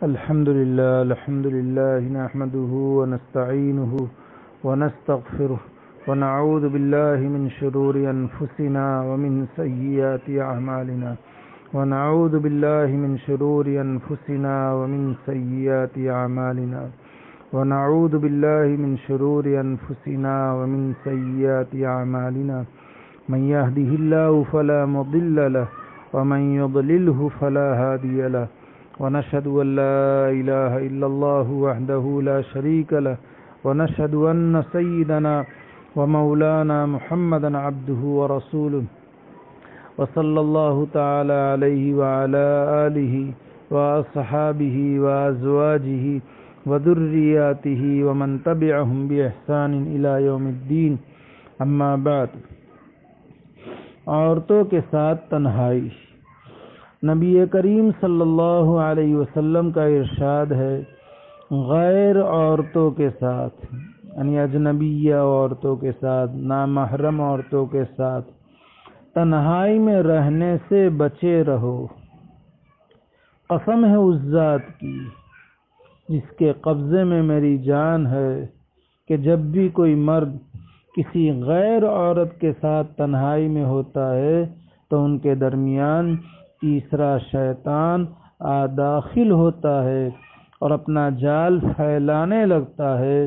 الحمد لله نحمده ونستعينه ونستغفره ونعوذ بالله من شرور أنفسنا ومن سيئات أعمالنا ونعوذ بالله من شرور أنفسنا ومن سيئات أعمالنا ونعوذ بالله من شرور أنفسنا ومن سيئات أعمالنا من يهده الله فلا مضل له ومن يضلله فلا هادي له ونشهد أن لا إله إلا الله وحده لا شريك له ونشهد أن سيدنا ومولانا محمدا عبده ورسوله وصلى الله تعالى عليه وعلى آله وأصحابه وأزواجه وذرياته ومن تبعهم بإحسان إلى يوم الدين اما بعد. عورتوں کے ساتھ تنہائی. نبی کریم صلی اللہ علیہ وسلم کا ارشاد ہے، غیر عورتوں کے ساتھ یعنی اجنبیہ عورتوں کے ساتھ، نامحرم عورتوں کے ساتھ تنہائی میں رہنے سے بچے رہو. قسم ہے اس ذات کی جس کے قبضے میں میری جان ہے کہ جب بھی کوئی مرد کسی غیر عورت کے ساتھ تنہائی میں ہوتا ہے تو ان کے درمیان تیسرا شیطان داخل ہوتا ہے اور اپنا جال پھیلانے لگتا ہے.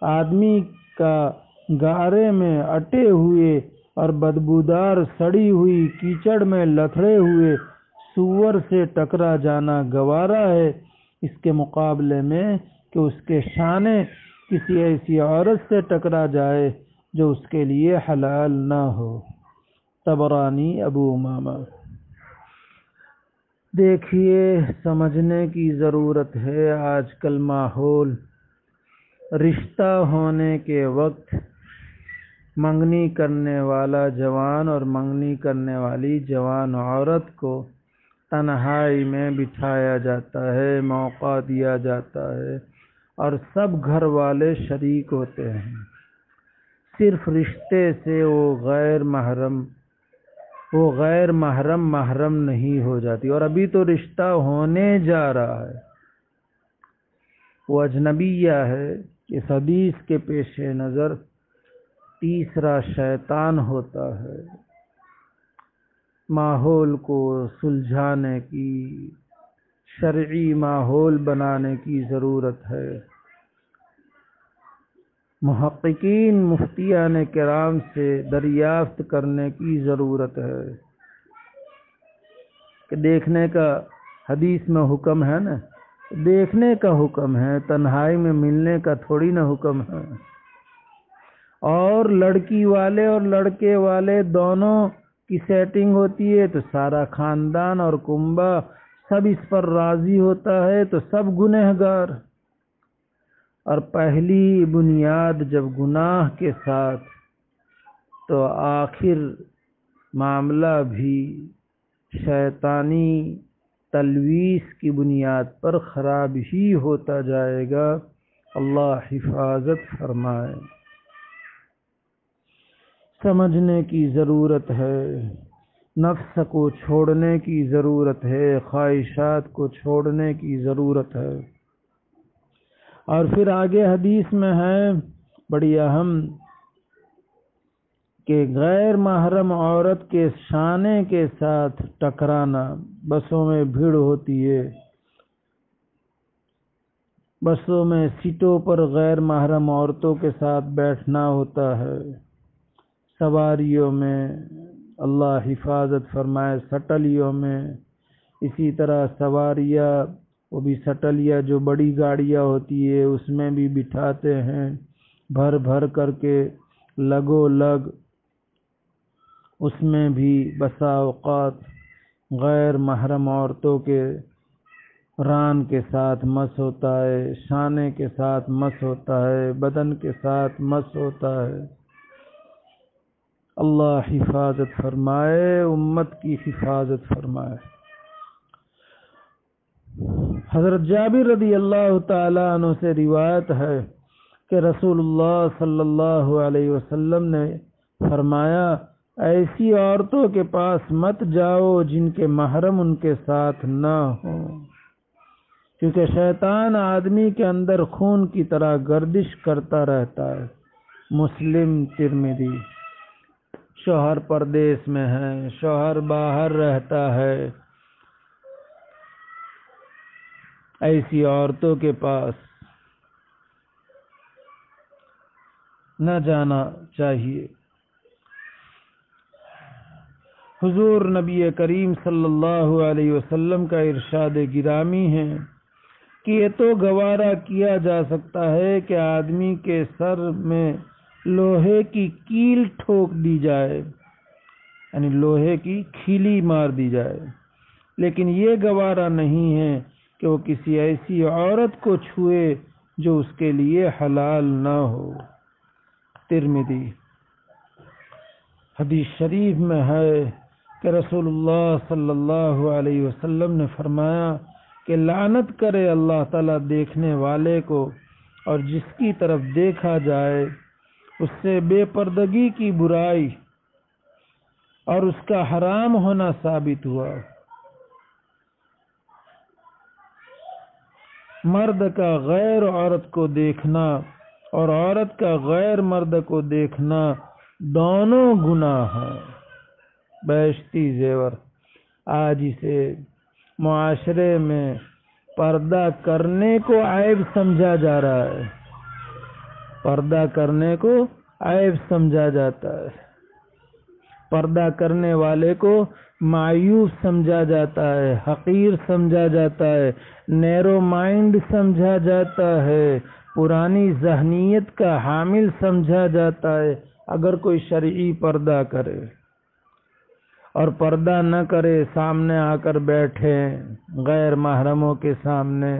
آدمی کا گارے میں اٹے ہوئے اور بدبودار سڑی ہوئی کیچڑ میں لتھڑے ہوئے سور سے ٹکرا جانا گوارا ہے، اس کے مقابلے میں کہ اس کے شانے کسی ایسی عورت سے ٹکرا جائے جو اس کے لیے حلال نہ ہو. طبرانی ابو امامہ. دیکھیے، سمجھنے کی ضرورت ہے آج کل ماحول. رشتہ ہونے کے وقت منگنی کرنے والا جوان اور منگنی کرنے والی جوان عورت کو تنہائی میں بٹھایا جاتا ہے، موقع دیا جاتا ہے اور سب گھر والے شریک ہوتے ہیں. صرف رشتے سے وہ غیر محرم نہیں ہو جاتی، اور ابھی تو رشتہ ہونے جا رہا ہے، وہ اجنبیہ ہے. اس حدیث کے پیش نظر تیسرا شیطان ہوتا ہے. ماحول کو سلجھانے کی، شرعی ماحول بنانے کی ضرورت ہے. محققین مفتیان کرام سے دریافت کرنے کی ضرورت ہے کہ دیکھنے کا حدیث میں حکم ہے نا، دیکھنے کا حکم ہے، تنہائی میں ملنے کا تھوڑی نہ حکم ہے. اور لڑکی والے اور لڑکے والے دونوں کی سیٹنگ ہوتی ہے تو سارا خاندان اور کنبہ سب اس پر راضی ہوتا ہے تو سب گنہگار. اور پہلی بنیاد جب گناہ کے ساتھ تو آخر معاملہ بھی شیطانی تلویث کی بنیاد پر خراب ہی ہوتا جائے گا. اللہ حفاظت فرمائے. سمجھنے کی ضرورت ہے، نفس کو چھوڑنے کی ضرورت ہے، خواہشات کو چھوڑنے کی ضرورت ہے. اور پھر آگے حدیث میں ہے بڑی اہم کہ غیر محرم عورت کے شانے کے ساتھ ٹکرانا. بسوں میں بھیڑ ہوتی ہے، بسوں میں سیٹوں پر غیر محرم عورتوں کے ساتھ بیٹھنا ہوتا ہے. سواریوں میں اللہ حفاظت فرمائے، سٹلیوں میں اسی طرح سواریاں، وہ بھی سٹلیاں جو بڑی گاڑیاں ہوتی ہے اس میں بھی بٹھاتے ہیں بھر بھر کر کے لگو لگ. اس میں بھی بسا اوقات غیر محرم عورتوں کے ران کے ساتھ مس ہوتا ہے، شانے کے ساتھ مس ہوتا ہے، بدن کے ساتھ مس ہوتا ہے. اللہ حفاظت فرمائے، امت کی حفاظت فرمائے. حضرت جابر رضی اللہ تعالیٰ عنہ سے روایت ہے کہ رسول اللہ صلی اللہ علیہ وسلم نے فرمایا، ایسی عورتوں کے پاس مت جاؤ جن کے محرم ان کے ساتھ نہ ہوں. کیونکہ شیطان آدمی کے اندر خون کی طرح گردش کرتا رہتا ہے۔ مسلم، ترمذی۔ شوہر پردیس میں ہے، شوہر باہر رہتا ہے، ایسی عورتوں کے پاس نہ جانا چاہیے۔ حضور نبی کریم صلی اللہ علیہ وسلم کا ارشاد گرامی ہے کہ یہ تو گوارا کیا جا سکتا ہے کہ آدمی کے سر میں لوہے کی کیل ٹھوک دی جائے، یعنی لوہے کی کھیلی مار دی جائے، لیکن یہ گوارا نہیں ہے کہ وہ کسی ایسی عورت کو چھوئے جو اس کے لیے حلال نہ ہو۔ ترمذی۔ حدیث شریف میں ہے کہ رسول اللہ صلی اللہ علیہ وسلم نے فرمایا کہ لعنت کرے اللہ تعالیٰ دیکھنے والے کو، اور جس کی طرف دیکھا جائے اس سے بے پردگی کی برائی اور اس کا حرام ہونا ثابت ہوا۔ مرد کا غیر عورت کو دیکھنا اور عورت کا غیر مرد کو دیکھنا دونوں گناہ ہیں۔ بیشتی زیور۔ آج اسے معاشرے میں پردہ کرنے کو عیب سمجھا جا رہا ہے، پردہ کرنے کو عیب سمجھا جاتا ہے، پردہ کرنے والے کو معیوب سمجھا جاتا ہے، حقیر سمجھا جاتا ہے، نیرو مائنڈ سمجھا جاتا ہے، پرانی ذہنیت کا حامل سمجھا جاتا ہے اگر کوئی شرعی پردہ کرے، اور پردہ نہ کرے سامنے آ کر بیٹھے غیر محرموں کے سامنے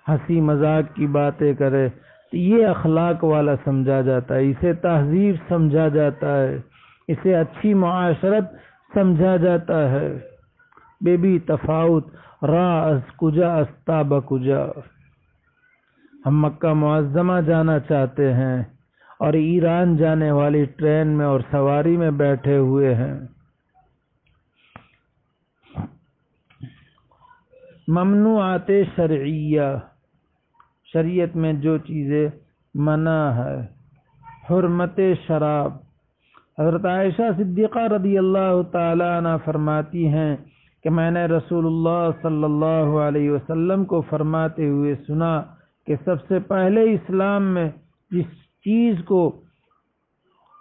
ہنسی مذاق کی باتیں کرے تو یہ اخلاق والا سمجھا جاتا ہے، اسے تہذیب سمجھا جاتا ہے، اسے اچھی معاشرت سمجھا جاتا ہے۔ بے بھی تفاوت را از کجا استا بکجا۔ ہم مکہ معظمہ جانا چاہتے ہیں اور ایران جانے والی ٹرین میں اور سواری میں بیٹھے ہوئے ہیں۔ ممنوعات شرعیہ، شریعت میں جو چیزیں منع ہے۔ حرمت شراب۔ حضرت عائشہ صدیقہ رضی اللہ تعالی عنہ فرماتی ہیں کہ میں نے رسول اللہ صلی اللہ علیہ وسلم کو فرماتے ہوئے سنا کہ سب سے پہلے اسلام میں جس چیز کو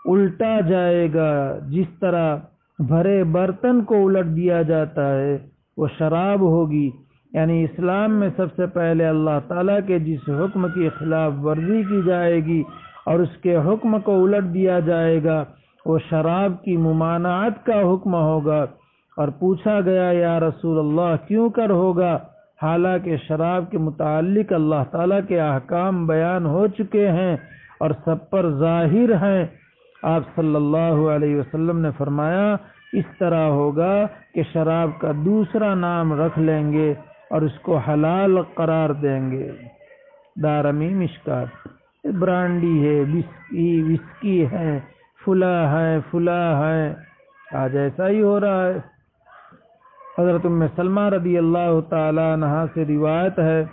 الٹا جائے گا، جس طرح بھرے برتن کو الٹ دیا جاتا ہے، وہ شراب ہوگی۔ یعنی اسلام میں سب سے پہلے اللہ تعالیٰ کے جس حکم کی خلاف ورزی کی جائے گی اور اس کے حکم کو الٹ دیا جائے گا، وہ شراب کی ممانعت کا حکم ہوگا۔ اور پوچھا گیا یا رسول اللہ کیوں کر ہوگا، حالانکہ شراب کے متعلق اللہ تعالیٰ کے احکام بیان ہو چکے ہیں اور سب پر ظاہر ہیں۔ آپ صلی اللہ علیہ وسلم نے فرمایا اس طرح ہوگا کہ شراب کا دوسرا نام رکھ لیں گے اور اس کو حلال قرار دیں گے۔ دارمی مشکات۔ برانڈی ہے، وسکی ہے، فلا ہے، آج ایسا ہی ہو رہا ہے۔ حضرت ام سلمہ رضی اللہ تعالی عنہا سے روایت ہے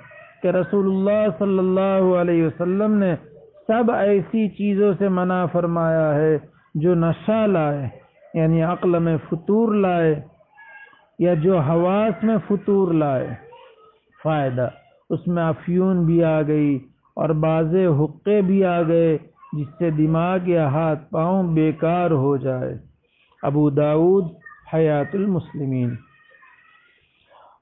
کہ رسول اللہ صلی اللہ علیہ وسلم نے سب ایسی چیزوں سے منع فرمایا ہے جو نشہ لائے، یعنی عقل میں فطور لائے یا جو حواس میں فطور لائے۔ فائدہ، اس میں افیون بھی آ گئی اور بعض حقے بھی آ گئے جس سے دماغ یا ہاتھ پاؤں بیکار ہو جائے۔ ابو داؤد حیات المسلمین۔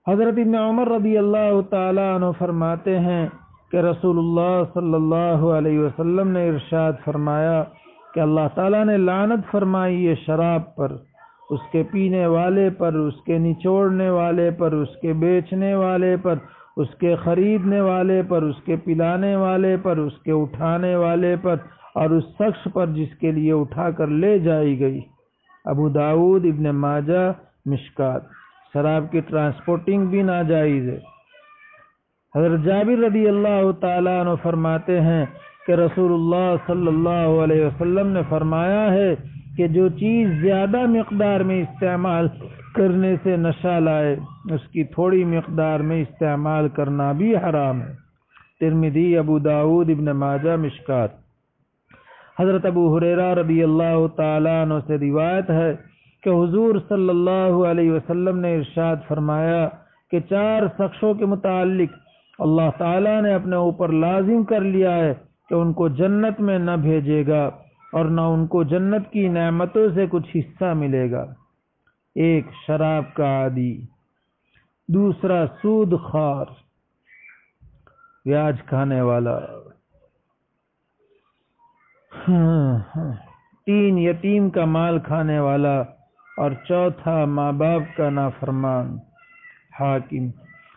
حضرت ابن عمر رضی اللہ تعالی عنہ فرماتے ہیں کہ رسول اللہ صلی اللہ علیہ وسلم نے ارشاد فرمایا کہ اللہ تعالیٰ نے لعنت فرمائی ہے شراب پر، اس کے پینے والے پر، اس کے نچوڑنے والے پر، اس کے بیچنے والے پر، اس کے خریدنے والے پر، اس کے پلانے والے پر، اس کے اٹھانے والے پر، اور اس شخص پر جس کے لیے اٹھا کر لے جائی گئی۔ ابو داؤد، ابن ماجہ، مشکات۔ شراب کی ٹرانسپورٹنگ بھی ناجائز ہے۔ حضرت جابر رضی اللہ تعالیٰ عنہ فرماتے ہیں کہ رسول اللہ صلی اللہ علیہ وسلم نے فرمایا ہے کہ جو چیز زیادہ مقدار میں استعمال کرنے سے نشہ لائے اس کی تھوڑی مقدار میں استعمال کرنا بھی حرام ہے۔ ترمذی، ابو داود، ابن ماجہ، مشکات۔ حضرت ابو ہریرہ رضی اللہ تعالیٰ عنہ سے روایت ہے کہ حضور صلی اللہ علیہ وسلم نے ارشاد فرمایا کہ 4 شخصوں کے متعلق اللہ تعالیٰ نے اپنے اوپر لازم کر لیا ہے کہ ان کو جنت میں نہ بھیجے گا اور نہ ان کو جنت کی نعمتوں سے کچھ حصہ ملے گا۔ 1 شراب کا عادی، 2 سود خوار، بیاج کھانے والا، 3 یتیم کا مال کھانے والا، اور 4 ماں باپ کا نافرمان۔ حاکم۔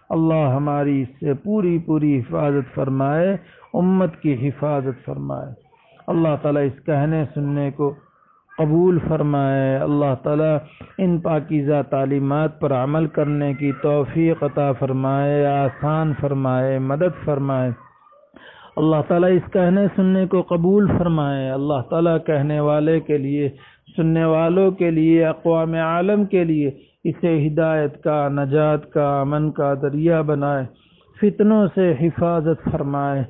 اللہ ہماری اس سے پوری حفاظت فرمائے، امت کی حفاظت فرمائے۔ اللہ تعالیٰ اس کہنے سننے کو قبول فرمائے۔ اللہ تعالیٰ ان پاکیزہ تعلیمات پر عمل کرنے کی توفیق عطا فرمائے، آسان فرمائے، مدد فرمائے۔ اللہ تعالیٰ اس کہنے سننے کو قبول فرمائے۔ اللہ تعالیٰ کہنے والے کے لیے، سننے والوں کے لیے، اقوام عالم کے لیے اسے ہدایت کا، نجات کا، امن کا ذریعہ بنائے، فتنوں سے حفاظت فرمائے۔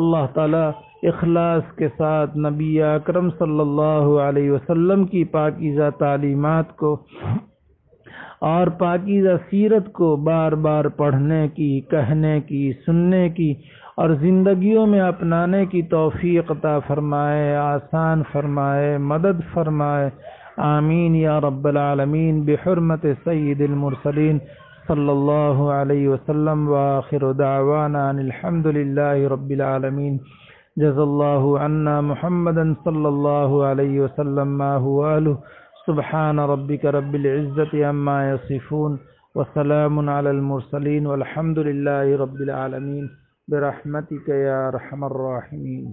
اللہ تعالیٰ اخلاص کے ساتھ نبی اکرم صلی اللہ علیہ وسلم کی پاکیزہ تعلیمات کو اور پاکیزہ سیرت کو بار بار پڑھنے کی، کہنے کی، سننے کی اور زندگیوں میں اپنانے کی توفیق عطا فرمائے، آسان فرمائے، مدد فرمائے۔ آمین یا رب العالمین، بحرمت سید المرسلین صلی اللہ علیہ وسلم، وآخر دعوانا ان الحمد للہ رب العالمین۔ جزا اللہ عنا محمدا صلی اللہ علیہ وسلم ما هو اہلہ۔ سبحان ربک رب العزت عما یصفون، وسلام علی المرسلین، والحمد للہ رب العالمین، برحمتک یا ارحم الراحمین۔